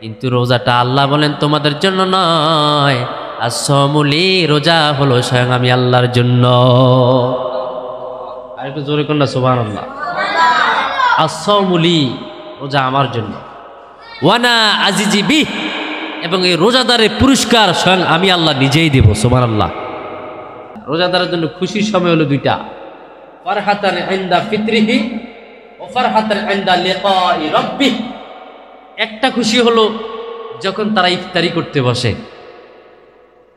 কিন্তু রোজাটা আল্লাহ বলেন তোমাদের জন্য নয়, আসসামুলি, রোজা হলো স্বয়ং আমি আল্লাহর জন্য। আর একটু জোরে কন্যা সুবহানাল্লাহ। আসসামুলি, রোজা আমার জন্য। ওয়ানা আজিজি বিহ, এবং এই রোজাদারের পুরস্কার স্বয়ং আমি আল্লাহ নিজেই দেব। সুবহানাল্লাহ। রোজাদারের জন্য খুশির সময় হলো দুইটা, ফারহাতান ইনদা ফিতরিহি ওয়া ফারহাতান ইনদা লিকাই রাব্বিহ। একটা খুশি হলো যখন তারা ইফতারি করতে বসে,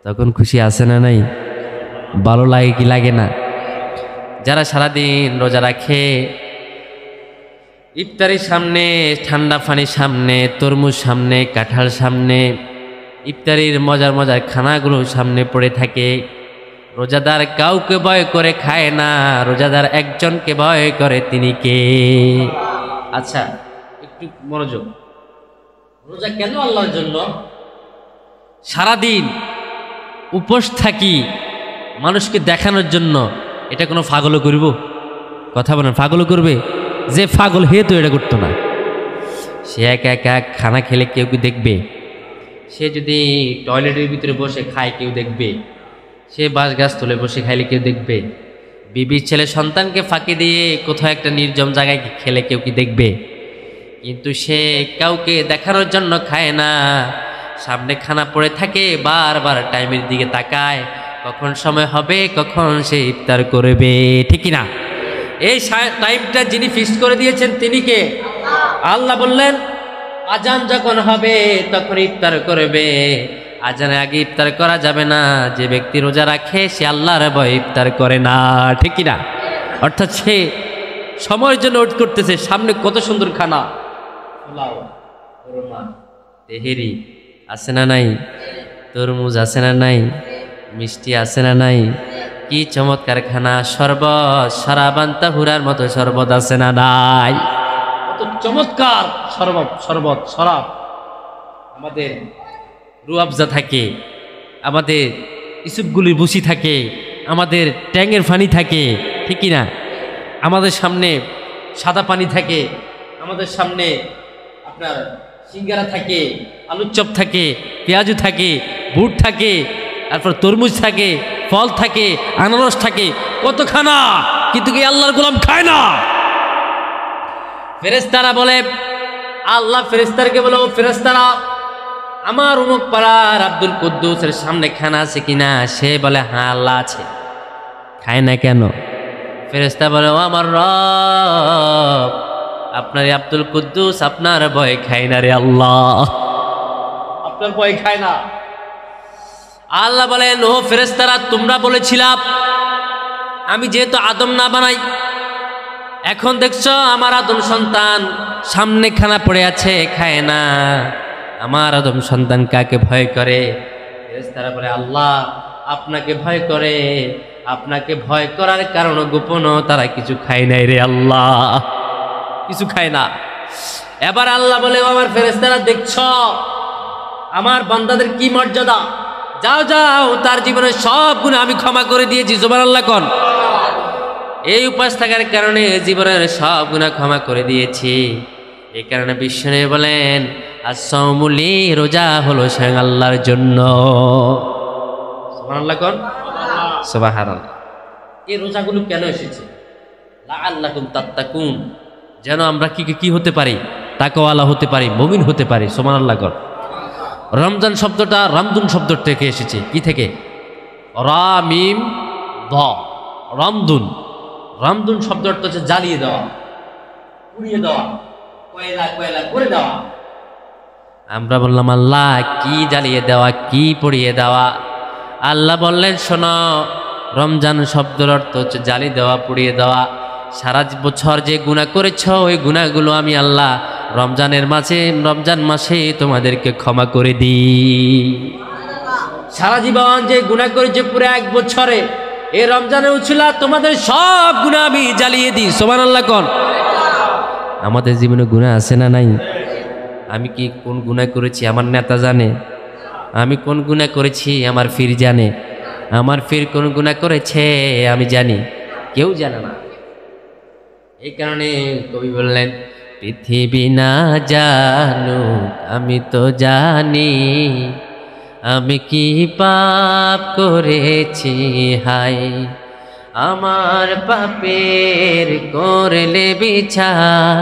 তখন খুশি আছে না নাই? ভালো লাগে কি লাগে না? যারা সারাদিন রোজা রাখে, ইফতারির সামনে ঠান্ডা পানির সামনে, তরমুজ সামনে, কাঁঠাল সামনে, ইফতারির মজার মজার খানাগুলো সামনে পড়ে থাকে, রোজাদার কাউকে ভয় করে খায় না, রোজাদার একজনকে ভয় করে, তিনি কে? আচ্ছা, একটু মনোযোগ। রোজা কেন আল্লাহর জন্য? সারাদিন উপোস থাকি মানুষকে দেখানোর জন্য, এটা কোনো পাগলও করব? কথা বলেন, পাগলও করবে? যে পাগল হে তো এটা করতো না। সে একা একা খানা খেলে কেউ কি দেখবে? সে যদি টয়লেটের ভিতরে বসে খায় কেউ দেখবে? সে বাঁশ গাছ তুলে বসে খাইলে কেউ দেখবে? বিবির ছেলে সন্তানকে ফাঁকি দিয়ে কোথাও একটা নির্জন জায়গায় খেলে কেউ কি দেখবে? কিন্তু সে কাউকে দেখানোর জন্য খায় না, সামনে খানা পড়ে থাকে, বারবার টাইমের দিকে তাকায়, কখন সময় হবে, কখন সে ইফতার করবে, ঠিক না? এই টাইমটা যিনি ফিক্স করে দিয়েছেন তিনি কে? আল্লাহ বললেন আজান যখন হবে তখন ইফতার করবে, আজানের আগে ইফতার করা যাবে না। যে ব্যক্তি রোজা রাখে সে আল্লাহর ভয়ে ইফতার করে না, ঠিক না? অর্থাৎ সে সময়ের জন্য ওয়েট করতেছে, সামনে কত সুন্দর খানা, তেহেরি আছে না নাই, তরমুজ আছে না নাই, মিষ্টি আছে না নাই, কি চমৎকার খানা, শরবত, শরাবান তাহুরার মতো শরবত আছে না নাই, কত চমৎকার শরবত, শরবত, শরাব, আমাদের রুয়াবজা থাকে, আমাদের ইসুপগুলির বুসি থাকে, আমাদের ট্যাঙ্গের পানি থাকে, ঠিক না? আমাদের সামনে সাদা পানি থাকে, আমাদের সামনে আপনার সিঙ্গারা থাকে, আলুর চপ থাকে, পেঁয়াজু থাকে, বুট থাকে, তারপর তরমুজ থাকে, ফল থাকে, আনারস থাকে, কত খানা, কিন্তু কি আল্লাহর গোলাম খায় না? ফেরেশতারা বলে, আল্লাহ ফেরেশতারকে বলে, ও ফেরেশতারা, আমার অমুক পাড়ার আব্দুল কুদ্দুসের সামনে খানা আছে কিনা? সে বলে হ্যাঁ আল্লাহ আছে। খায় না কেন? ফেরেশতা বলে, ও আমার রব, আপনার আব্দুল কুদ্দুস আপনার ভয় খায় না রে আল্লাহ, আপনার ভয় খায় না। আল্লাহ বলেন, ও ফেরেশতারা, তোমরা বলেছিলাম আমি যেহেতু আদম না বানাই, এখন দেখছো আমার আদম সন্তান সামনে খানা পড়ে আছে, খায় না, আমার আদম সন্তান কাকে ভয় করে? ফেরেশতারা বলে, আল্লাহ আপনাকে ভয় করে, আপনাকে ভয় করার কারণ গোপনও তারা কিছু খায় নাই রে আল্লাহ, কিছু খায় না। এবার আল্লাহ বলে, ও আমার ফেরেশতারা, দেখছো আমার বান্দাদের কি মর্যাদা, যাও যাও, তার জীবনের সব গুনাহ আমি ক্ষমা করে দিয়েছি। সুবহানাল্লাহ কোন? এই উপাস থাকার কারণে জীবনের সব গুনাহ ক্ষমা করে দিয়েছি। এই কারণে বিশ্বনবী বলেন, আসসামুলি, রোজা হলো স্বয়ং আল্লাহর জন্য। সুবহানাল্লাহ কোন? সুবহানাল্লাহ। এই রোজাগুলো কেন এসেছে? লাআল্লাকুম তাত্তাকুন, যেন আমরা কি হতে পারি? তাকওয়ালা হতে পারি, মুমিন হতে পারি। সুবহানাল্লাহ কোন? রমজান শব্দটা রামদুন শব্দ থেকে এসেছে। কি থেকে? রা মিম দ, রামদুন। রামদুন শব্দ অর্থ হচ্ছে জ্বালিয়ে দেওয়া, পুড়িয়ে দেওয়া, কয়লা কয়লা করে দেওয়া। আমরা বললাম আল্লাহ কি জ্বালিয়ে দেওয়া, কি পুড়িয়ে দেওয়া? আল্লাহ বললেন, শোনো, রমজান শব্দের অর্থ হচ্ছে জ্বালিয়ে দেওয়া, পুড়িয়ে দেওয়া। সারা বছর যে গুনাহ করেছ ওই গুনাহগুলো আমি আল্লাহ রমজান মাসে তোমাদেরকে ক্ষমা করে দিই। সারা জীবন যে গুনাহ করেছে পুরো এক বছরে, এই রমজানে উছিলা তোমাদের সব গুনাহ আমি জ্বালিয়ে দিই। সুবহানাল্লাহ কোন? আমাদের জীবনে গুনাহ আছে না নাই? আমি কি কোন গুনাহ করেছি আমার নেতা জানে, আমি কোন গুনাহ করেছি আমার ফির জানে, আমার ফির কোন গুনাহ করেছে আমি জানি, কেউ জানে না। এই কারণে কবি বললেন, পৃথিবী না জানুক আমি তো জানি আমি কি পাপ করেছি হায় আমার পাপের করলে বিচার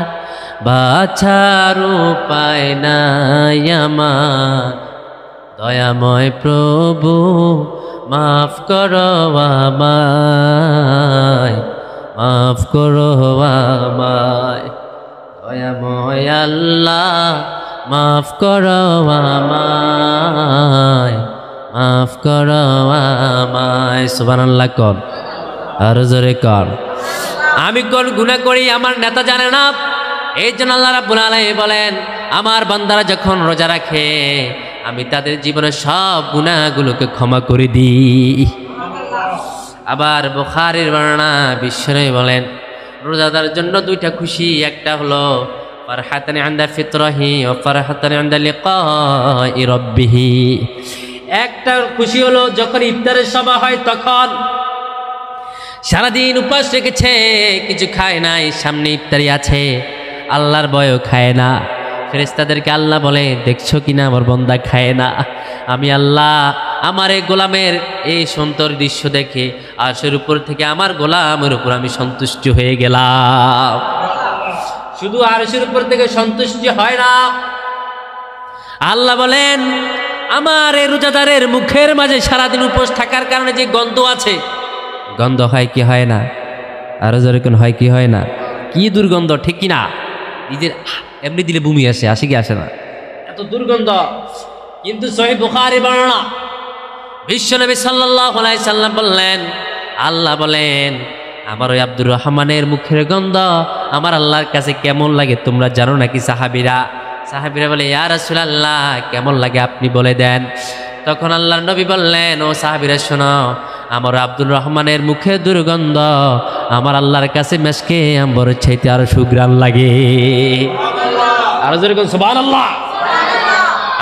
বাছার উপায় নাই আমার দয়াময় প্রভু মাফ করো আমায় মাফ করো আমায় দয়াময় আল্লাহ মাফ করো আমায় মাফ করো আমায় সুবহানাল্লাহ কর আর জোরে কর আমি কোন গুনাহ করি আমার নেতা জানে না এই জন্য আল্লাহ রাব্বুল আলামিন বলেন আমার বান্দারা যখন রোজা রাখে আমি তাদের জীবনের সব গুনাহগুলোকে ক্ষমা করে দিই আবার বুখারীর বর্ণনা বিশ্বনবী বলেন রোজাদারের জন্য দুইটা খুশি একটা হলো ফারহাতান ইনদা ফিতরাহি ওয়া ফারহাতান ইনদা লিকাই রাব্বিহি একটা খুশি হলো যখন ইফতারের সময় হয় তখন সারাদিন উপবাস রেখেছে কিছু খায় নাই সামনে ইফতারি আছে আল্লাহর ভয়ও খায় না ফেরেশতাদেরকে আল্লাহ বলে দেখছো কিনা আমার বান্দা খায় না আমি আল্লাহ আমার এই গোলামের এই সুন্দর দৃশ্য দেখে আরশের উপর থেকে আমার গোলামের উপর আমি সন্তুষ্ট হয়ে গেলাম শুধু আরশের উপর থেকে সন্তুষ্টি হয় না আল্লাহ বলেন আমার এই রোজাদারের মুখের মাঝে সারাদিন উপোস থাকার কারণে যে গন্ধ আছে গন্ধ হয় কি হয় না আরো যেরকম হয় কি হয় না কি দুর্গন্ধ ঠিক কিনা নিজের এমনি দিলে বমি আসে কি আসে না এত দুর্গন্ধ কিন্তু সহিহ বুখারী বর্ণনা বিশ্বনবী সাল্লাল্লাহু আলাইহি সাল্লাম বললেন আল্লাহ বলেন আমার ওই আব্দুর রহমানের মুখের গন্ধ আমার আল্লাহর কাছে কেমন লাগে তোমরা জানো নাকি সাহাবীরা বলে ইয়া রাসূলুল্লাহ কেমন লাগে আপনি বলে দেন তখন আল্লাহর নবী বললেন ও সাহাবীরা শোনো আমার আব্দুর রহমানের মুখে দুর্গন্ধ আমার আল্লাহর কাছে মেশকে আম্বরের চাইতে আরো সুঘ্রাণ লাগে আরো যেরকম সুবহানাল্লাহ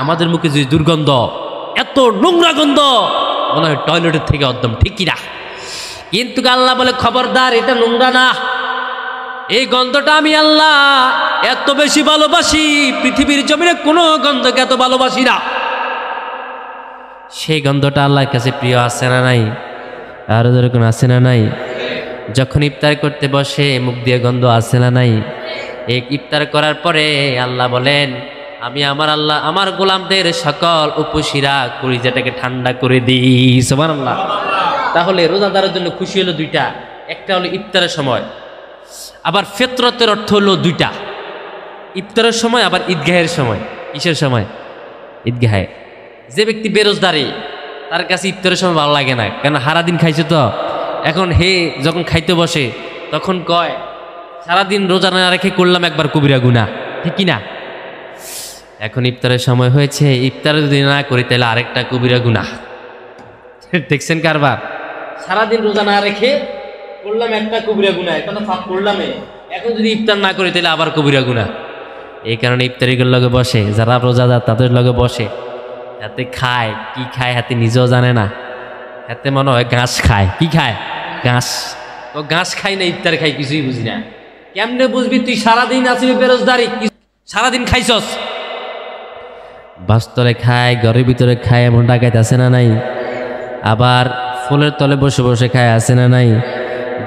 আমাদের মুখে যে দুর্গন্ধ এত নোংরা গন্ধ মনে হয় টয়লেটের থেকে একদম ঠিক কিনা কিন্তু আল্লাহ বলে খবরদার এটা নোংরা না এই গন্ধটা আমি আল্লাহ এত বেশি ভালোবাসি পৃথিবীর জমিনে কোনো গন্ধকে এত ভালোবাসি না সেই গন্ধটা আল্লাহর কাছে প্রিয় আছে না নাই আরো যেরকম আছে না নাই যখন ইফতার করতে বসে মুখ দিয়ে গন্ধ আছে না নাই এই ইফতার করার পরে আল্লাহ বলেন আমি আমার আল্লাহ আমার গোলামদের সকল উপশিরা কলিজাটাকে ঠান্ডা করে দিই সুবহানাল্লাহ তাহলে রোজাদারের জন্য খুশি হলো দুইটা একটা হলো ইফতারের সময় আবার ফিতরতের অর্থ হলো দুইটা ইফতারের সময় আবার ঈদগাহের সময় কিসের সময় ঈদগাহে যে ব্যক্তি বেরোজদারি তার কাছে ইফতারের সময় ভালো লাগে না কেন সারাদিন খাইছে তো এখন যখন খাইতে বসে তখন কয় সারাদিন রোজা না রেখে করলাম একবার কবিরা গুনাহ ঠিক কিনা এখন ইফতারের সময় হয়েছে ইফতার যদি না করি তাহলে আরেকটা কবিরা গুনাহ দেখছেন কারবার সারাদিন রোজা না রেখে করলাম একটা কবিরা গুনাহ এটা তো পাপ করলাম এখন যদি ইফতার না করি তাহলে আবার কবিরা গুনাহ এই কারণে ইফতারিগুলোর লগে বসে যারা রোজাদার তাদের লগে বসে হাতে খায় কি খায় হাতে নিজেও জানে না হাতে মনে হয় ঘাস খায় কি খায় ঘাস ও ঘাস খাই না ইফতার খাই কিছুই বুঝি না কেমনে বুঝবি তুই সারাদিন আসবি বেরোজদারি সারাদিন খাইছস বাস্তলে খায় ঘরের ভিতরে খায় এমন ডাকাইতে আছে না নাই আবার ফুলের তলে বসে বসে খায় আছে না নাই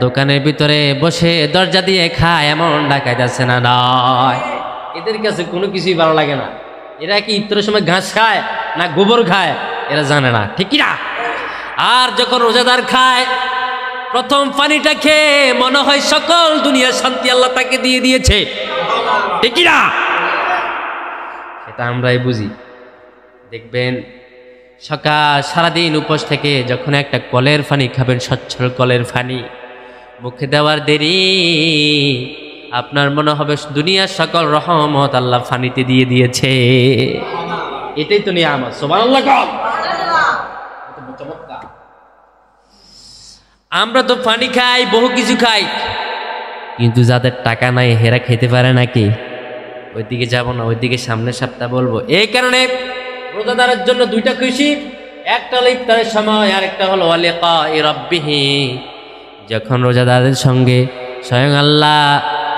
দোকানের ভিতরে বসে দরজা দিয়ে খায় এমন ডাকাইতে আছে না নাই এদের কাছে কোনো কিছুই ভালো লাগে না এরা কি ইফতারের সময় ঘাস খায় না গোবর খায় এরা জানে না ঠিক না আর যখন রোজাদার খায় প্রথম পানিটা খেয়ে মনে হয় সকল দুনিয়ার শান্তি আল্লাহ তাকে দিয়ে দিয়েছে ঠিক না এটা আমরাই বুঝি দেখবেন সারাদিন উপোস থেকে যখন একটা কলের পানি খাবেন স্বচ্ছল কলের পানি মুখে দেওয়ার দেরি আপনার মনে হবে দুনিয়ার সকল রহমত আল্লাহ পানিতে দিয়ে দিয়েছে এটাই তো নিয়ামত সুবহানাল্লাহ আমরা তো পানি খাই বহু কিছু খাই কিন্তু যাদের টাকা নাই হেরা খেতে পারে নাকি ওইদিকে যাব না ওইদিকে সামনের সপ্তাহ বলবো এই কারণে রোজাদারের জন্য দুইটা খুশি একটা হলো ইফতারের সময় আর একটা হলো লিকাই রাব্বিহি যখন রোজাদারের সঙ্গে স্বয়ং আল্লাহ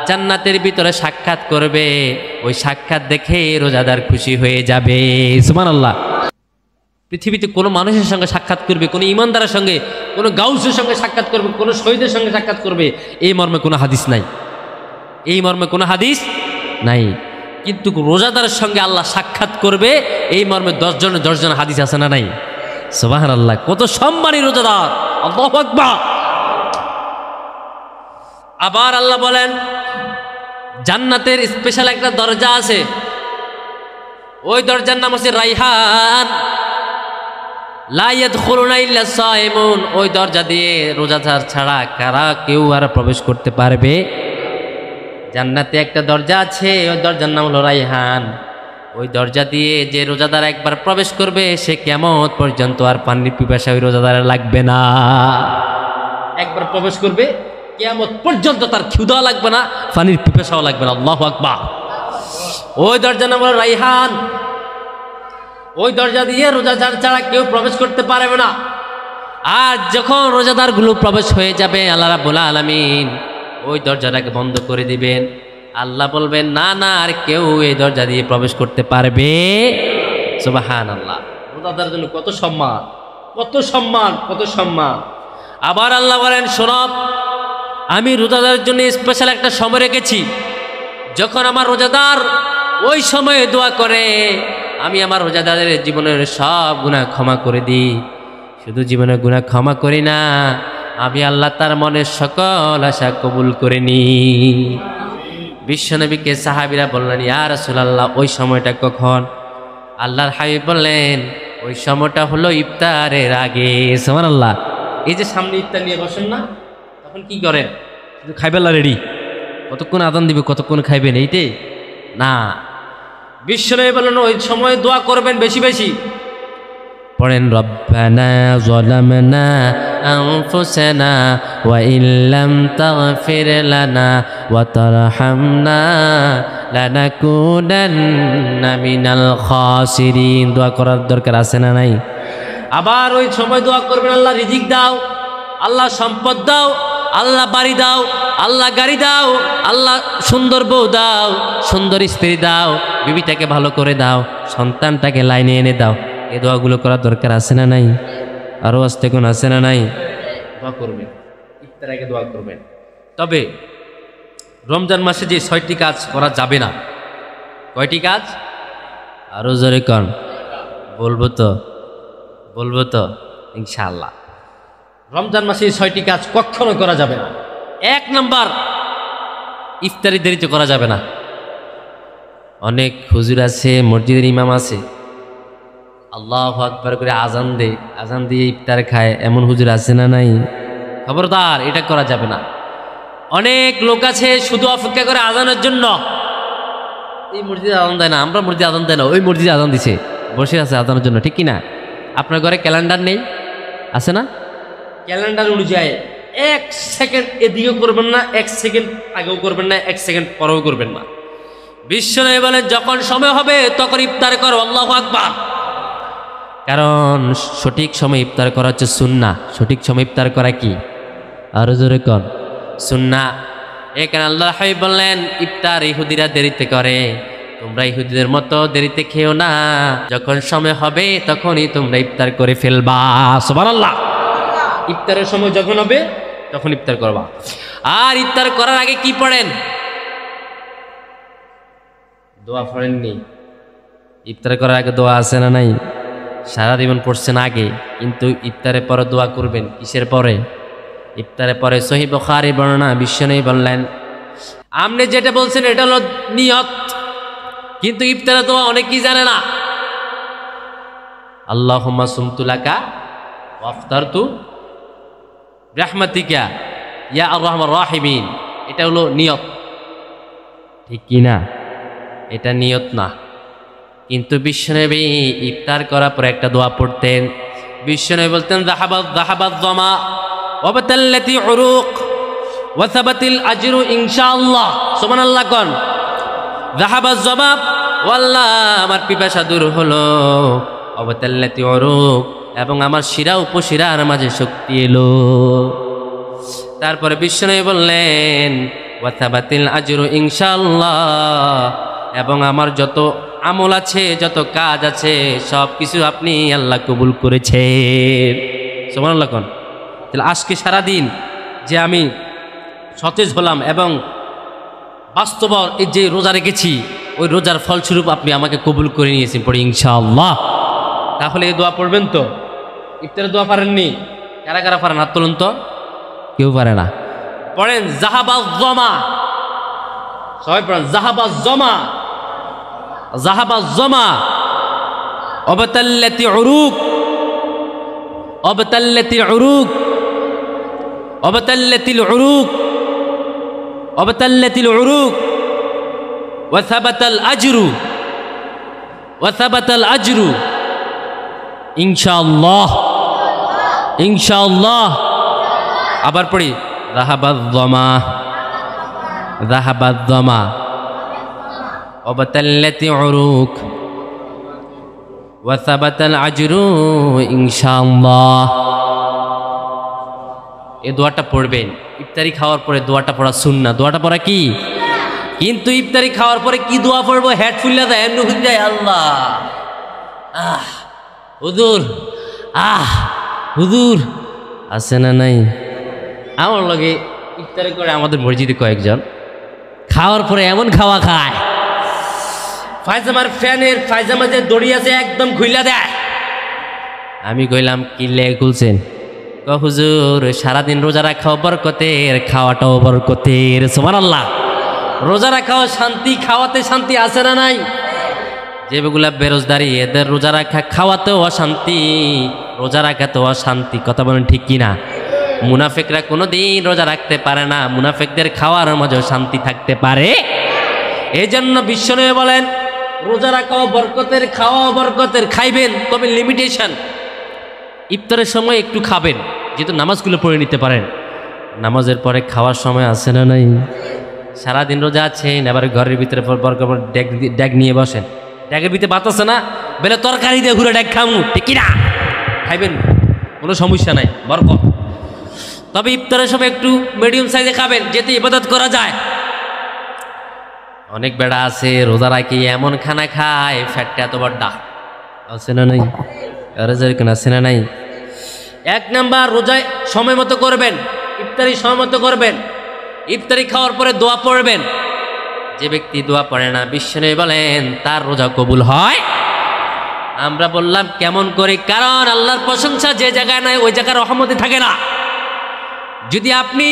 জান্নাতের ভিতরে সাক্ষাৎ করবে, ওই সাক্ষাৎ দেখে রোজাদার খুশি হয়ে যাবে। সুবহানাল্লাহ। পৃথিবীতে কোনো মানুষের সঙ্গে সাক্ষাৎ করবে, কোনো ইমানদারের সঙ্গে, কোনো গাউসের সঙ্গে সাক্ষাৎ করবে, কোনো শহীদের সঙ্গে সাক্ষাৎ করবে, এই মর্মে কোনো হাদিস নাই, এই মর্মে কোনো হাদিস নাই। কিন্তু রোজাদারের সঙ্গে আল্লাহ সাক্ষাৎ করবে, এই মর্মে 10 জনের 10 জন হাদিস আছে না নাই? সুবহানাল্লাহ। কত সম্মানী রোজাদার, আল্লাহু আকবার। আবার আল্লাহ বলেন জান্নাতের স্পেশাল একটা দরজা আছে, ওই দরজার নাম হচ্ছে রাইহান। লা ইয়াদখুলুনা ইল্লা সাইমুন, ওই দরজা দিয়ে রোজাদার ছাড়া কারা কেউ আর প্রবেশ করতে পারবে? জান্নাতে একটা দরজা আছে, ওই দরজার নাম হলো রাইহান। ওই দরজা দিয়ে যে রোজাদার একবার প্রবেশ করবে, সে কিয়ামত পর্যন্ত আর পানির পিপাসা ওই রোজাদারের লাগবে না। একবার প্রবেশ করবে, কিয়ামত পর্যন্ত তার ক্ষুধা লাগবে না, পানির পিপাসাও লাগবে না। আল্লাহু আকবার। ওই দরজার নাম হলো রাইহান। ওই দরজা দিয়ে রোজাদার ছাড়া কেউ প্রবেশ করতে পারবে না। আর যখন রোজাদারগুলো প্রবেশ হয়ে যাবে, আল্লাহ রাব্বুল আলামিন ওই দরজাটাকে বন্ধ করে দিবেন। আল্লাহ বলবেন না না, আর কেউ এই দরজা দিয়ে প্রবেশ করতে পারবে। সুবহানাল্লাহ। রোজাদারের জন্য কত সম্মান, কত সম্মান, কত সম্মান। আবার আল্লাহ বলেন শোনো, আমি রোজাদারের জন্য স্পেশাল একটা সময় রেখেছি। যখন আমার রোজাদার ওই সময়ে দোয়া করে, আমি আমার রোজাদারের জীবনের সব গুনাহ ক্ষমা করে দিই। শুধু জীবনের গুনাহ ক্ষমা করি না, আমি আল্লাহ তার মনের সকল আশা কবুল করে নি। বিশ্বনবীকে সাহাবীরা বললেন ইয়া রাসূলুল্লাহ, ওই সময়টা কখন? আল্লাহর হাবিব বললেন ওই সময়টা হলো ইফতারের আগে। সুবহানাল্লাহ। এই যে সামনে ইফতার নিয়ে বসেন না, তখন কি করেন? শুধু খাইবেলা রেডি, কতক্ষণ আদান দিবে, কতক্ষণ খাইবেন, এইটাই না। বিশ্বনবী বললেন ওই সময় দোয়া করবেন বেশি বেশি। পড়েন রব্বানা যালামনা আনফুসানা ওয়া ইল্লাম তাগফির লানা ওয়া তারহামনা লানাকুনান্না মিনাল খাসিরিন। দোয়া করার দরকার আছে না নাই? আবার ওই সময় দোয়া করবেন আল্লাহ রিজিক দাও, আল্লাহ সম্পদ দাও, আল্লাহ বাড়ি দাও, আল্লাহ গাড়ি দাও, আল্লাহ সুন্দর বউ দাও, সুন্দর স্ত্রী দাও, বিবিটাকে ভালো করে দাও, সন্তানটাকে লাইনে এনে দাও। এই দোয়াগুলো করার দরকার আছে না নাই? আরও আসতে কোন আছে না নাই? দোয়া করবেন, ইফতার আগে দোয়া করবেন। তবে রমজান মাসে যে 6টি কাজ করা যাবে না, কয়টি কাজ? আরো জোরে কন। বলবো তো ইনশাআল্লাহ। রমজান মাসে 6টি কাজ কখনো করা যাবে না। 1 নাম্বার, ইফতারি দেরিতে করা যাবে না। অনেক হুজুর আছে, মসজিদের ইমাম আছে, আল্লাহু আকবার করে আজান দিয়ে ইফতার খায়, এমন হুজুর আছে না নাই? খবরদার, এটা করা যাবে না। অনেক লোক আছে শুধু অপেক্ষা করে আজানের জন্য। এই মসজিদে আজান দেয় না, আমরা মসজিদে আজান দেয় না, ওই মসজিদে আজান দিছে, বসে আছে আজানের জন্য, ঠিক কি না? আপনার ঘরে ক্যালেন্ডার নেই, আছে না? ক্যালেন্ডার অনুযায়ী 1 সেকেন্ড এদিকেও করবেন না, 1 সেকেন্ড আগেও করবেন না, 1 সেকেন্ড পরেও করবেন না। বিশ্বনবী বলেন যখন সময় হবে তখন ইফতার করো। আল্লাহু আকবার। কারণ সঠিক সময় ইফতার করা হচ্ছে সুন্নাহ। সঠিক সময় ইফতার করা কি? আরো জোরে কর। সুন্নাহ। এখানে আল্লাহর হাবিব বললেন ইফতার ইহুদিরা দেরিতে করে, তোমরা ইহুদিদের মতো দেরিতে খেও না, যখন সময় হবে তখনই তোমরা ইফতার করে ফেলবা। সুবহানাল্লাহ। ইফতারের সময় যখন হবে তখন ইফতার করবা। আর ইফতার করার আগে কি পড়েন? দোয়া পড়েননি? ইফতার করার আগে দোয়া আছে না নাই? সারা জীবন পড়ছেন আগে, কিন্তু ইফতারের পরে দোয়া করবেন। কিসের পরে? ইফতারের পরে। সহিহ বুখারী বর্ণনা, বিশ্বনবী বললেন আপনি যেটা বলছেন এটা হলো নিয়ত, কিন্তু ইফতারের দোয়া অনেকেই জানে না। আল্লাহুম্মা সুমতু লাকা ওয়া আফতারতু বিরহমাতিকা ইয়া আরহামার রাহিমিন। এটা হলো নিয়ত, ঠিক কি না? এটা নিয়ত না। কিন্তু বিশ্বনবী ইফতার করার পরে একটা দোয়া পড়তেন। বিশ্বনবী বলতেন যাহাবাত যামা ওয়া বাতাল্লাতি উরুক ওয়া সাবাতিল আজরু ইনশাআল্লাহ। সুবহানাল্লাহ কোন। যাহাবাত যামা, ওয়াল্লাহ আমার পিপাসা দূর হলো, ওয়া বাতাল্লাতি উরুক, এবং আমার শিরা উপশিরার মাঝে শক্তি এলো। তারপরে বিশ্বনবী বললেন ওয়া সাবাতিল আজরু ইনশাআল্লাহ, এবং আমার যত আমল আছে, যত কাজ আছে, সব কিছু আপনি আল্লাহ কবুল করেছেন। সুবহানাল্লাহ কোন। তাহলে আজকে সারাদিন যে আমি সতেজ হলাম এবং বাস্তব এই যে রোজা রেখেছি, ওই রোজার ফলস্বরূপ আপনি আমাকে কবুল করে নিয়েছেন, পড়ি ইনশাআল্লাহ। তাহলে এই দোয়া পড়বেন তো? ইফতারের দোয়া পারেননি? কারা কারা পারেন হাত তুলুন তো। কেউ পারে না? পড়েন জাহাবাজ জমা, সবাই পড়েন জাহাবাজ জমা, জাহাবাজ জমা, অবতাল্লাতি উরুক, অবতাল্লাতি উরুক, অবতাল্লাতিল উরুক, অবতাল্লাতিল উরুক, ওয়া সাবাতাল আজরু, ওয়া সাবাতাল আজরু ইনশাআল্লাহ, ইনশাআল্লাহ। আবার পড়ি যাহাবাজ যামা, যাহাবাজ যামা, ওয়াবাতাল্লাতি উরুক, ওয়া সাবাতাল আজরু ইনশাআল্লাহ। এই দোয়াটা পড়বেন। ইফতারি খাওয়ার পরে দোয়াটা পড়া সুন্নাহ। দোয়াটা পড়া কি? কিন্তু ইফতারি খাওয়ার পরে কি দোয়া পড়বো? হেড ফুল্লা দেয়, এমনি হয়ে যায় আল্লাহ, আহ হুজুর, আহ হুজুর আছে না নাই? আমার লগে ইফতারি করে আমাদের মসজিদে কয়েকজন খাওয়ার পরে এমন খাওয়া খায়, ফায়জামার ফ্যানের ফায়জামা যে দড়ি আছে একদম খুইলা দেয়। আমি কইলাম কি লেগে খুলছেন? হুজুর সারাদিন রোজা রাখাও বরকতের, খাওয়াটাও বরকতের। সুবহানাল্লাহ। রোজা রাখাও শান্তি, খাওয়াতে শান্তি আছে না নাই? যেগুলা বেরোজদারি, এদের রোজা রাখা খাওয়াতেও অশান্তি, রোজা রাখাতেও অশান্তি। কথা বলেন ঠিক কিনা? মুনাফিকরা কোনোদিন রোজা রাখতে পারে না, মুনাফিকদের খাওয়ার মাঝেও শান্তি থাকতে পারে। এই জন্য বিশ্বনবী বলেন রোজা রাখাও বরকতের, খাওয়াও বরকতের, খাইবেন তবে লিমিটেশন। ইফতারের সময় একটু খাবেন, যেহেতু নামাজগুলো পড়ে নিতে পারেন। নামাজের পরে খাওয়ার সময় আছে না নাই? সারাদিন রোজা আছেন, এবার ঘরের ভিতরে ড্যাগ নিয়ে বসেন, ড্যাগের ভিতরে ভাত আছে না, বেলে তরকারি দিয়ে ঘুরে ড্যাগ খামু, ঠিক না? খাইবেন, কোনো সমস্যা নাই, বরকত। তবে ইফতারের সময় একটু মিডিয়াম সাইজে খাবেন, যেতে ইবাদত করা যায়। অনেক বেড়া আছে রোজা রাখি এমন খানা খায়, ফ্যাটটা এত বড় আছে না নাই? আছে না নাই? এক নাম্বার, রোজায় সময় মতো করবেন, ইফতারি সময় মতো করবেন। ইফতারি খাওয়ার পরে দোয়া পড়বেন। যে ব্যক্তি দোয়া পড়ে না, বিশ্বনবী বলেন তার রোজা কবুল হয়। আমরা বললাম কেমন করে? কারণ আল্লাহর প্রশংসা যে জায়গায় নাই ওই জায়গায় রহমতে থাকে না। যদি আপনি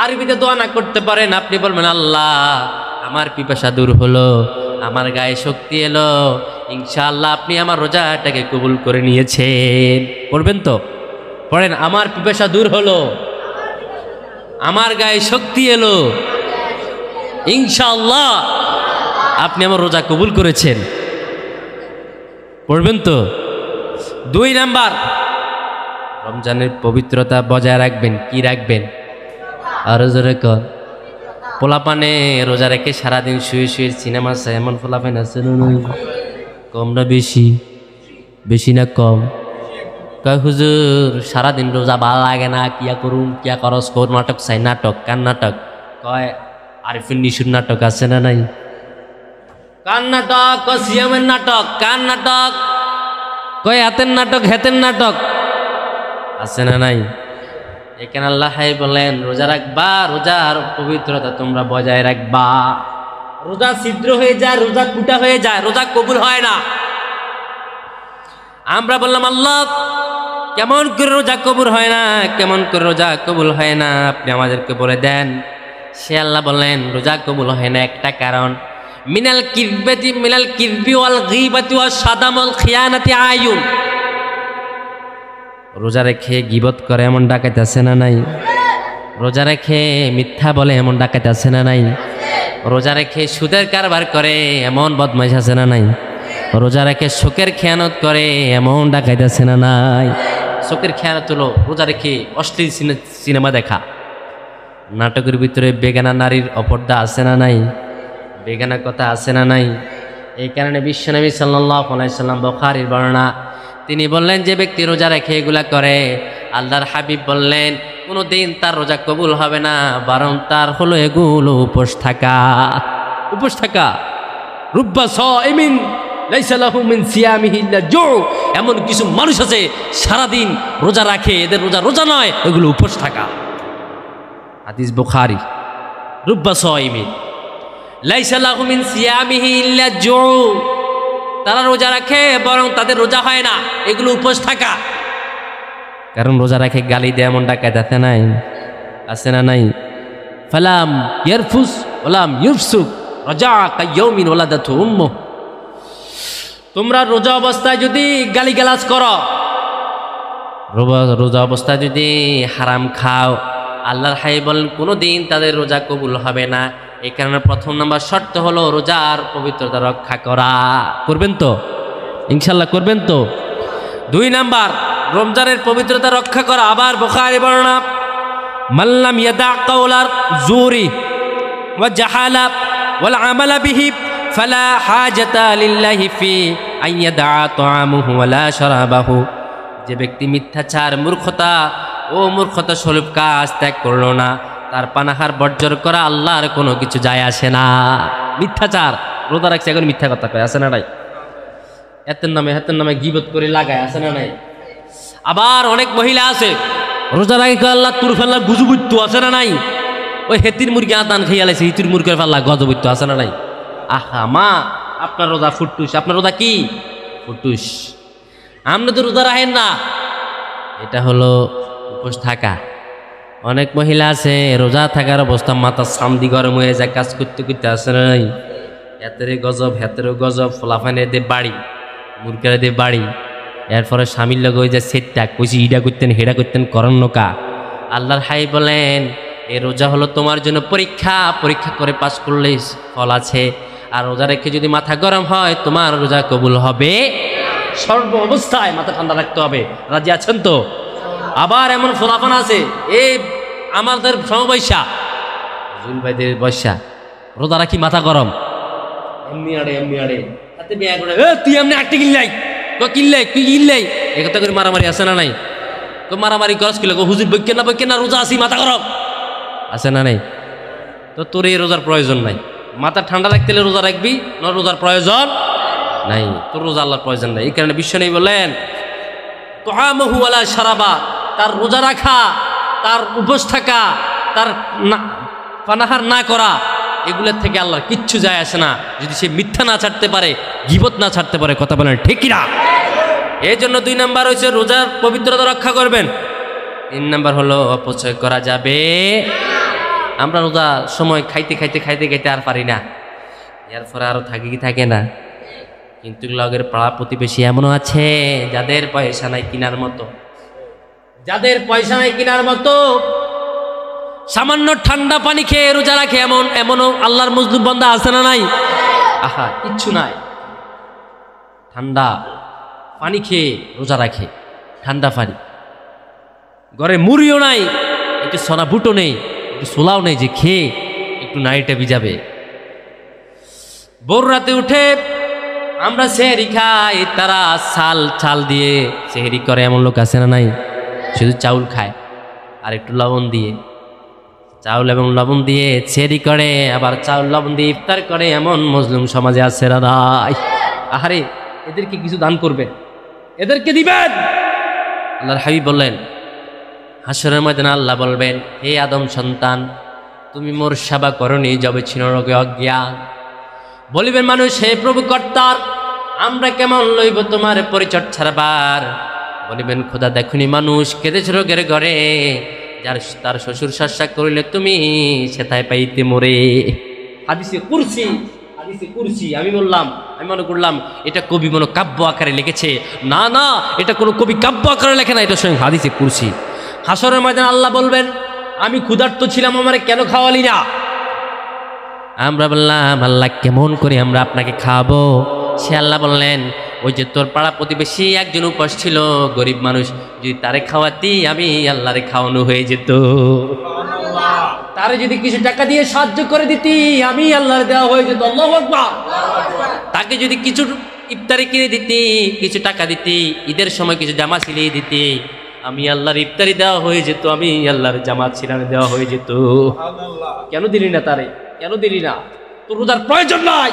আরবিতে দোয়া না করতে পারেন, আপনি বলবেন আল্লাহ আমার পিপাসা দূর হলো, আমার গায়ে শক্তি এলো, ইনশাআল্লাহ আপনি আমার রোজাটাকে কবুল করে নিয়েছেন। পড়বেন তো? পড়েন আমার পিপাসা দূর হলো, আমার গায়ে শক্তি এলো, ইনশাআল্লাহ আপনি আমার রোজা কবুল করেছেন। পড়বেন তো? 2 নাম্বার, রমজানের পবিত্রতা বজায় রাখবেন। কি রাখবেন? আরো জোরে কর। পোলাপানে রোজা রেখে সারাদিন শুয়ে শুয়ে সিনেমা চায়, এমন পোলাপান আছে না? কম না বেশি? বেশি না কম? কয় হুজুর সারাদিন রোজা ভালো লাগে না, কিয়া করুন, কিয়া করস কোন নাটক চাই, নাটক কার নাটক? কয় আরিফিন নিশুর নাটক আছে না নাই? কার নাটক? সিয়ামের নাটক। কার নাটক? কয় হাতের নাটক, হেতের নাটক আছে না নাই? এখানে আল্লাহ বলেন রোজা রাখবা, রোজার পবিত্রতা তোমরা বজায় রাখবা। রোজা ছিদ্র হয়ে যায়, রোজা কুটা হয়ে যায়, রোজা কবুল হয় না। আমরা বললাম আল্লাহ কেমন করে রোজা কবুল হয় না, কেমন করে রোজা কবুল হয় না, আপনি আমাদেরকে বলে দেন। সে আল্লাহ বললেন রোজা কবুল হয় না একটা কারণ, মিনাল কিযবাতি মিনাল কিযবি ওয়াল গীবাতি ওয়াস সাদাম ওয়াল খিয়ানাতি আয়ুন। রোজা রেখে গীবত করে এমন ডাকাত আছে না নাই? রোজা রেখে মিথ্যা বলে এমন ডাকাত আছে না নাই? রোজা রেখে সুদের কারবার করে এমন বদমাইশ আছে না নাই? রোজা রেখে শোকের খেয়ানত করে এমন ডাকাত আছে না নাই? শোকের খেয়ানত হলো রোজা রেখে অশ্লীল সিনেমা দেখা, নাটকের ভিতরে বেগানা নারীর অপর্দা আছে না নাই? বেগানা কথা আছে না নাই? এই কারণে বিশ্বনবী সাল্লাল্লাহু আলাইহি সাল্লাম, বুখারীর বর্ণনা, তিনি বললেন যে ব্যক্তি রোজা রেখে এগুলা করে, আল্লাহর হাবিব বললেন কোনোদিন তার রোজা কবুল হবে না, বরং তার হলো এগুলো উপোস থাকা। উপোস থাকা, রুব্বা সাইমিন লাইসা লাহু মিন সিয়ামিহি ইল্লা জু, এমন কিছু মানুষ আছে সারাদিন রোজা রাখে, এদের রোজা রোজা নয়, এগুলো উপোস থাকা। হাদিস বুখারী। রুব্বা সাইমিন লাইসা লাহু মিন সিয়ামিহি ইল্লা জু, তারা রোজা রাখে বরং তাদের রোজা হয় না, এগুলো উপোস থাকা। কারণ রোজা রাখে গালি দেয় এমন ডাকাত আছে নাই? আছে না নাই? ফালাম ইয়ারফুস ওয়ালাম ইউফসুক রাজা কায়াউমিন ওয়ালাদাতু উম্মুহ, তোমরা রোজা অবস্থায় যদি গালিগালাজ করো, রোজা অবস্থায় যদি হারাম খাও, আল্লাহর হাবিব বলেন কোনোদিন তাদের রোজা কবুল হবে না। এই কারণে প্রথম নাম্বার শর্ত হলো রোজার পবিত্রতা রক্ষা করা। করবেন তো? ইনশাল্লাহ করবেন তো? 2 নাম্বার রমজানের পবিত্রতা রক্ষা করা। আবার বুখারী বর্ণনা, মাল্লাম ইয়াদা কাওলার জুরি ওয়া জাহালা ওয়াল আমালা বিহি ফালা হাজাতা লিল্লাহি ফি আন ইয়াদা তাআমুহু ওয়ালা শারাবাহু, যে ব্যক্তি মিথ্যাচার, মূর্খতা ও মূর্খতা স্বরূপ কাজ ত্যাগ করলো না, তার পানাহার বর্জন করা আল্লাহর কোনো কিছু যায় আসে না। মিথ্যাচার, রোজা রাখছে এখন মিথ্যা কথা কয়, আছে না নাই? এতের নামে গীবত করে লাগায়, আছে না নাই? আবার অনেক মহিলা আছে রোজা রাখে আল্লাহ তুর ফেল্লা গুজুবুত্তু, আছে না নাই? ওই হেতির মুরগি আদান খেয়ে আলাইছে, হিতির মুরগি ফেল্লা গজবুত্তু, আছে না নাই? আহা মা, আপনার রোজা ফুটুস, আপনার রোজা কি ফুটুস, আপনি তো রোজা রাখেন না। এটা হলো উপোস থাকা। অনেক মহিলা আছে রোজা থাকার অবস্থা মাথা সামদি গরম হয়ে যায় কাজ করতে করতে, আছে না নাই? এতেরে গজব হেতেরও গজব, ফলাফানে দে বাড়ি, মুরগিরা দে বাড়ি, এরপরে স্বামীর লগে ওই যে সেটটা কইছি ইডা করতেন হেডা করতেন করন্নকা। আল্লাহর হাবিব বলেন এই রোজা হলো তোমার জন্য পরীক্ষা, পরীক্ষা করে পাস করলে ফল আছে। আর রোজা রেখে যদি মাথা গরম হয় তোমার রোজা কবুল হবে। সর্ব অবস্থায় মাথা ঠান্ডা রাখতে হবে। রাজি আছেন তো? আবার এমন ফলাফান আছে এই আমাদের সমবয়সা জুল ভাইদের বয়সা রোজা রাখি মাথা গরম, এমনি আড়ে তাতে বিয়া করে তুই এমনি আটটি কিনলাই কিনলাই এ কথা করে মারামারি, আছে না নাই? তো মারামারি গরজ কিলো হুজুর বৈজ্ঞান না রোজা আসি মাথা গরম, আছে না নাই? তো তোর এই রোজার প্রয়োজন নাই। মাথা ঠান্ডা রাখতে হলে রোজা রাখবি, না রোজার প্রয়োজন নাই, তোর রোজা আল্লাহর প্রয়োজন নাই। এই কারণে বিশ্বনবী বলেন তুআমুহু ওয়ালা শারাবা, তার রোজা রাখা, তার উপোস থাকা, তার পানাহার না করা, এগুলোর থেকে আল্লাহর কিচ্ছু যায় আসে না, যদি সে মিথ্যা না ছাড়তে পারে, গীবত না ছাড়তে পারে। কথা বলেন ঠিক কিনা? এই জন্য 2 নাম্বার হচ্ছে রোজার পবিত্রতা রক্ষা করবেন। 3 নাম্বার হলো অপচয় করা যাবে। আমরা রোজা সময় খাইতে আর পারি না, এর পরে আরো থাকে কি থাকে না। কিন্তু লগের পাড়া প্রতিবেশী এমনও আছে যাদের পয়সা নাই কেনার মতো, সামান্য ঠান্ডা পানি খেয়ে রোজা রাখে, এমনও আল্লাহর মজলুম বান্দা আছে না নাই? আহা কিচ্ছু নাই, ঠান্ডা পানি খেয়ে রোজা রাখে, ঠান্ডা পানি, ঘরে মুড়িও নাই, একটু সোনা বুটো নেই, একটু সোলাও নেই যে খেয়ে একটু নাইটে ভিজাবে। ভোর রাতে উঠে আমরা সেহরি খাই, তারা চাল দিয়ে সেহরি করে, এমন লোক আছে না নাই? শুধু চাউল খায় আর একটু লবণ দিয়ে, চাউল এবং লবণ দিয়ে সেহরি করে, আবার চাউল লবণ দিয়ে ইফতার করে, এমন মুসলিম সমাজে আছে রাধাই। আহারে এদেরকে কিছু দান করবেন, এদেরকে দিবেন। আল্লাহর হাবিব বললেন হাসরের ময়দানে আল্লাহ বলবেন হে আদম সন্তান, তুমি মোর সেবা করনি যবে ছিল রোগে অজ্ঞান। বলিবেন মানুষ হে প্রভু কর্তার, আমরা কেমন লইব তোমার পরিচর্যার বার। বলিবেন খোদা দেখুনি মানুষ কেঁদেছে রোগের ঘরে, যার তার শ্বশুর শাসা করিলে তুমি সেথায় পাইতে মোরে। হাদিসে কুরসি। আমি মনে করলাম এটা কবি মনে কাব্য আকারে লিখেছে। না, এটা কোনো কবি কাব্য আকারে লেখে না, এটা স্বয়ং হাদিসে কুরসি। হাসরের ময়দানে আল্লাহ বলবেন আমি ক্ষুধার্ত ছিলাম, আমারে কেন খাওয়ালি না? আমরা বললাম আল্লাহ কেমন করে আমরা আপনাকে খাওয়াবো? সে আল্লাহ বললেন ওই যে তোর পাড়া প্রতিবেশী একজন উপাস ছিল, গরিব মানুষ, যদি তারে খাওয়াতি আমি আল্লাহরে খাওয়ানো হয়ে যেত। তারে যদি কিছু টাকা দিয়ে সাহায্য করে দিতি আমি আল্লাহর দেওয়া হয়ে যেত। আল্লাহু আকবার। তাকে যদি কিছু ইফতারি কিনে দিতি, কিছু টাকা দিতি, ঈদের সময় কিছু জামা সিলিয়ে দিতি, আমি আল্লাহর ইফতারি দেওয়া হয়ে যেত, আমি আল্লাহর জামাত ছিলানে দেওয়া হয়ে যেত। কেন দিলি না তারে? কেন দিলি না? তোর রোজার প্রয়োজন নাই।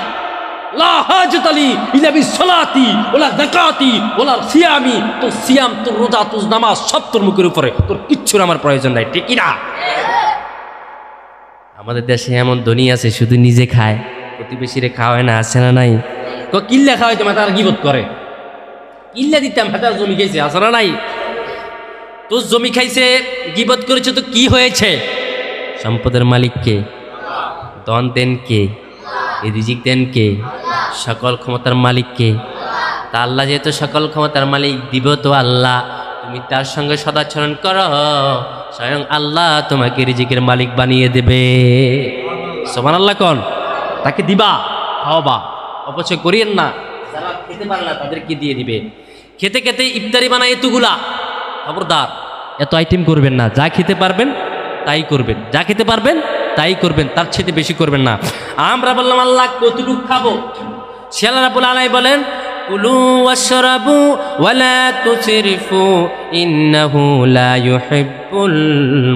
লা হাজাত আলী ইলা বিসসালাতি ওয়ালা যাকাতি ওয়ালা সিয়ামি। তোর সিয়াম, তোর রোজা, তোর নামাজ সব তোর মুখের উপরে, তোর কিচ্ছুর আমার প্রয়োজন নাই, ঠিক কি না? আমাদের দেশে এমন ধনী আছে শুধু নিজে খায়, প্রতিবেশীরে খাওয়ায় না, আছে না নাই? কিল্লা খাওয়াইতে মাথার গিবত করে, কিল্লা দিতাম হাতার জমি খাইছে, আছে না নাই? তোর জমি খাইছে, গিবত করেছে, তো কি হয়েছে? সম্পদের মালিক কে? দন দেন কে? রিজিক দেন কে? সকল ক্ষমতার মালিক কে? তা আল্লাহ যেহেতু সকল ক্ষমতার মালিক, দিব তো আল্লাহ। তুমি তার সঙ্গে সদাচরণ করো, স্বয়ং আল্লাহ তোমাকে রিজিকের মালিক বানিয়ে দেবে। সুবহানাল্লাহ কোন? তাকে দিবা, খাওয়াবা, অপচয় করিয়েন না। যারা খেতে পারে না তাদেরকে দিয়ে দিবে। খেতে খেতে ইফতারি বানায় এতগুলা, খবরদার এত আইটেম করবেন না। যা খেতে পারবেন তাই করবেন, যা খেতে পারবেন তাই করবেন, তার চেয়ে বেশি করবেন না। আমরা বললাম আল্লাহ কতটুকু খাবো? সে আল্লাহ রাব্বুল আলামিন বলেন কুলু ওয়াশরাবু ওয়ালা তুসরিফু ইন্নাহু লা ইউহিব্বুল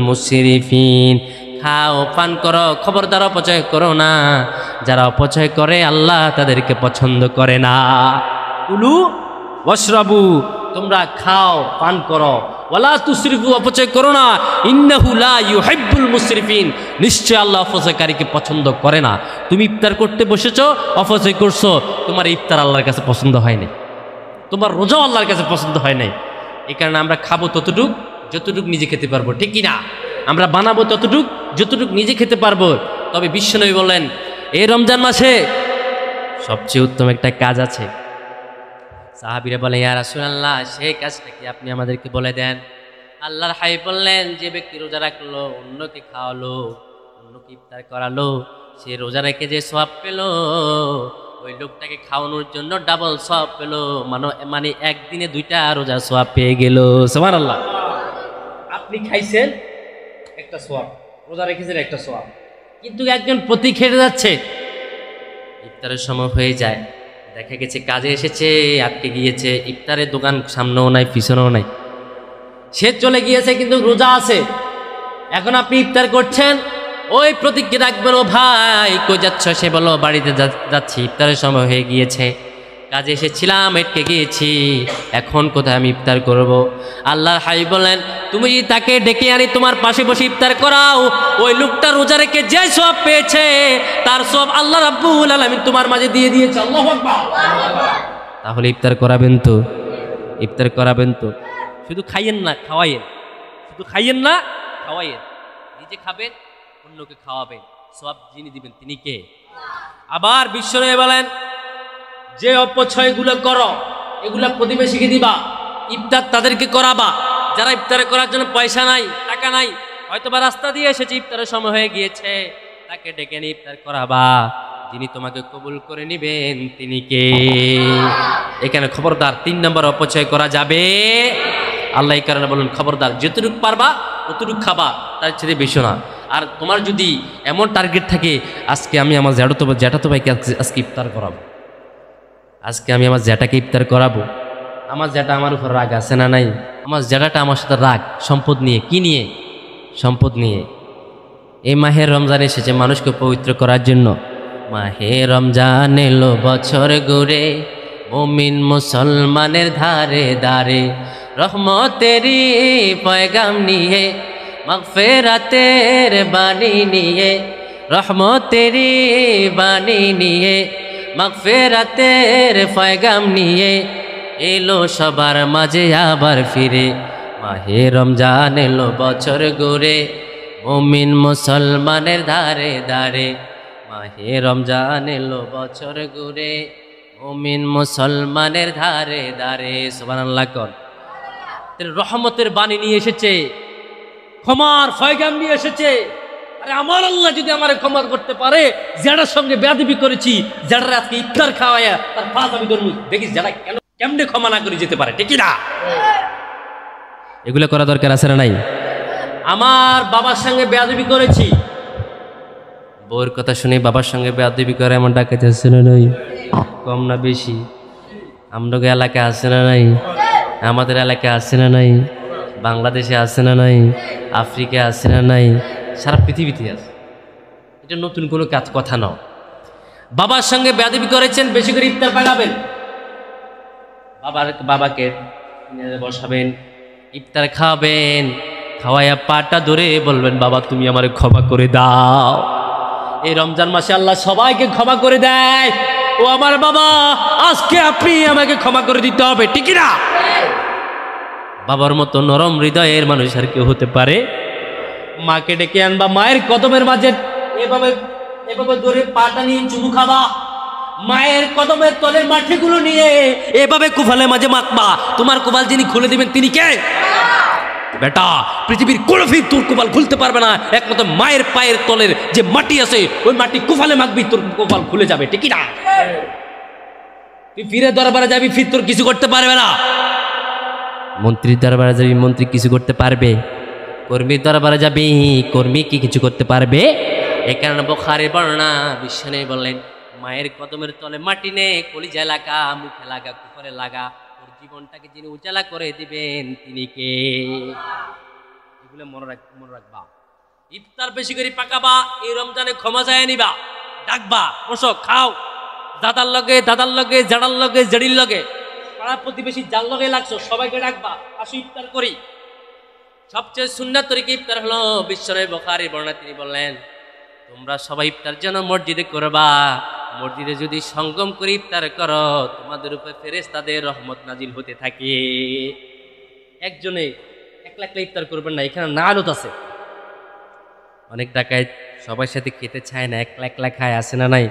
মুসরিফিন। খাও, পান করো, খবরদার অপচয় করো না। যারা অপচয় করে আল্লাহ তাদেরকে পছন্দ করে না। কুলু ওয়াশরাবু, তোমরা খাও, পান করো, ওয়ালা তুসরিফু, অপচয় করো না। ইন্নাহু লা ইউহিব্বুল মুসরিফিন, নিশ্চয় আল্লাহ অপচয়কারীকে পছন্দ করে না। তুমি ইফতার করতে বসেছো, অপচয় করছো, তোমার ইফতার আল্লাহর কাছে পছন্দ হয় নাই, তোমার রোজাও আল্লাহর কাছে পছন্দ হয় নাই। এই কারণে আমরা খাবো ততটুক যতটুক নিজে খেতে পারবো, ঠিক কি না? আমরা বানাবো ততটুক যতটুক নিজে খেতে পারবো। তবে বিশ্বনবী বলেন এই রমজান মাসে সবচেয়ে উত্তম একটা কাজ আছে। সাহাবীরা বলে ইয়া রাসূলুল্লাহ, সেই কাজটা কি আপনি আমাদেরকে বলে দেন। আল্লাহর হাবিব বললেন, যে ব্যক্তি রোজা রাখলো, অন্যকে খাওয়ালো, অন্যকে ইফতার করালো, সে রোজা রেখে যে সওয়াব পেল, ওই লোকটাকে খাওয়ানোর জন্য ডাবল সওয়াব পেল। মানে একদিনে 2টা রোজার সওয়াব পেয়ে গেল। সুবহানাল্লাহ। আপনি খাইছেন একটা সওয়াব, রোজা রেখেছেন একটা সওয়াব, কিন্তু একজন প্রতি খেতে যাচ্ছে, ইফতারের সময় হয়ে যায়, দেখা গেছে কাজে এসেছে, আটকে গিয়েছে, ইফতারের দোকান সামনেও নাই পিছনেও নাই, সে চলে গিয়েছে কিন্তু রোজা আছে। এখন আপনি ইফতার করছেন, ওই প্রতীককে ডাকবেন, ও ভাই কই যাচ্ছ? সে বলো বাড়িতে যাচ্ছি, ইফতারের সময় হয়ে গিয়েছে, কাজে এসেছিলাম, আটকে গিয়েছি, এখন কোথায় আমি ইফতার করব? আল্লাহর হাবিব বলেন, তুমি তাকে ডেকে আনি তোমার পাশে বসে ইফতার করাও। ওই লোকটা রোজা রেখে যে সওয়াব পেয়েছে, তার সওয়াব আল্লাহ রাব্বুল আলামিন তোমার মাঝে দিয়ে দিয়েছে। আল্লাহু আকবার। তাহলে ইফতার করাবেন তো, ইফতার করাবেন তো। শুধু খাইয়েন না, খাওয়াইয়েন। শুধু খাইয়েন না, খাওয়াইয়েন। নিজে খাবেন, অন্যকে খাওয়াবেন, সওয়াব যিনি দিবেন তিনি কে? আবার বিশ্বনবী বলেন, যে অপচয়গুলো করো এগুলা প্রতিবেশীকে দিবা, ইফতার তাদেরকে করাবা। যারা ইফতার করার জন্য পয়সা নাই, টাকা নাই, হয়তো বা রাস্তা দিয়ে এসেছে, ইফতারের সময় হয়ে গিয়েছে, তাকে ডেকে নিয়ে ইফতার করাবা। যিনি তোমাকে কবুল করে নিবেন তিনি কে? এখানে খবরদার 3 নম্বর অপচয় করা যাবে। আল্লাহ এই কারণে বলুন, খবরদার যতটুকু পারবা ততটুকু খাবা, তার চেয়ে বেশি না। আর তোমার যদি এমন টার্গেট থাকে, আজকে আমি আমার জ্যাঠাতো ভাইকে আজকে ইফতার করাবো, আজকে আমি আমার জ্যাঠাকে ইফতার করাবো, আমার জ্যাঠা আমার উপর রাগ আছে না নাই? আমার জ্যাঠাটা আমার সাথে রাগ, সম্পদ নিয়ে। কি নিয়ে? সম্পদ নিয়ে। এই মাহের রমজান এসেছে মানুষকে পবিত্র করার জন্য। মাহে রমজান এলো বছর ঘুরে, মুমিন মুসলমানের ধারে ধারে, রহমতেরই পয়গাম নিয়ে, মাগফিরাতের বাণী নিয়ে, রহমতেরই বাণী নিয়ে, মাগফিরাতের পয়গাম নিয়ে, এলো সবার মাঝে আবার ফিরে। মাহে রমজান এলো বছর ঘুরে, মুমিন মুসলমানের ধারে ধারে। মাহে রমজান এলো বছর ঘুরে, মুমিন মুসলমানের ধারে ধারে। সুবহানাল্লাহ কোন? রহমতের বাণী নিয়ে এসেছে, ক্ষমার পয়গাম নিয়ে এসেছে। আরে আমার আল্লাহ যদি আমারে ক্ষমা করতে পারে, যারার সঙ্গে বেয়াদবি করেছি, যারা আজকে ইফতার খাওয়ায়া তার পাঁচ আমি ধরবো, দেখিস যারা কেমনে ক্ষমা না করে যেতে পারে, ঠিক না? এগুলো করা দরকার আছে না নাই? আমার বাবার সঙ্গে বেয়াদবি করেছি, বউর কথা শুনে বাবার সঙ্গে বেয়াদবি করে এমন ডাকাতে আছে না নাই? কম না বেশি? আমাদের এলাকায় আছে না নাই? আমাদের এলাকায় আছে না নাই? বাংলাদেশে আছে না নাই, আফ্রিকা আছে না নাই, সারা পৃথিবীতে আছে। এটা নতুন কোনো কাজ কথা নয়। বাবার সঙ্গে বেয়াদবি করেছেন, বেশি করে ইফতার পাঠাবেন। বাবাকে বসাবেন, ইফতার খাওয়াবেন, খাওয়াইয়া পাটা ধরে বলবেন, বাবা তুমি আমারে ক্ষমা করে দাও। এই রমজান মাসে আল্লাহ সবাইকে ক্ষমা করে দেয়। ও আমার বাবা, আজকে আপনি আমাকে ক্ষমা করে দিতে হবে, ঠিক না? বাবার মতো নরম হৃদয়ের মানুষ আর কেউ হতে পারে? মাকে ডেকে আনবা, মায়ের কদমের মাঝে এভাবে এভাবে ধরে পাটা নিয়ে চুমু খাবা, মায়ের কদমের তলের মাটিগুলো নিয়ে এভাবে কুফালের মাঝে মাখবা। তোমার কোপাল যিনি খুলে দিবেন তিনি কে? বেটা, পৃথিবীর কোনো ফির তোর কোপাল খুলতে পারবে না, একমাত্র মায়ের পায়ের তলের যে মাটি আছে ওই মাটি কুফালে মাখবি, তোর কোপাল খুলে যাবে, ঠিক না? তুই ফিরে দরবারে যাবি, ফির তোর কিছু করতে পারবে না। মন্ত্রীর দরবারে যাবি, মন্ত্রী কিছু করতে পারবে? কর্মীর দরবারে যাবি, কর্মী কি কিছু করতে পারবে? এই কারণে বুখারীর বর্ণনা, বিশ্বনবী বললেন, মায়ের কদমের তলে মাটি নে, কলিজায় লাগা, মুখে লাগা, কুপারে লাগা, তোর জীবনটাকে যিনি উজালা করে দিবেন তিনি কে? এগুলো মনে রাখবা। ইফতার বেশি করে পাকাবা, এই রমজানে ক্ষমা যায় নিবা, ডাকবা, বসো, খাও, দাদার লগে জাড়ার লগে জেডির লগে, পাড়া প্রতিবেশী যার লগে লাগছো সবাইকে ডাকবা, আসো ইফতার করি। সবচেয়ে সুন্নাত তরিকা ইফতার হলো, বিশ্বনবী বুখারীর বর্ণনা, তিনি বললেন, তোমরা সবাই ইফতার যেন মসজিদে করবা। মসজিদে যদি সঙ্গম করে ইফতার করো, তোমাদের উপরে ফেরেশতাদের রহমত নাজিল হতে থাকে। একজনে একলা একলা ইফতার করবেন না, এখানে নালত আছে। অনেক টাকায় সবার সাথে খেতে চায় না, একলা একলা খায়, আছে না নাই?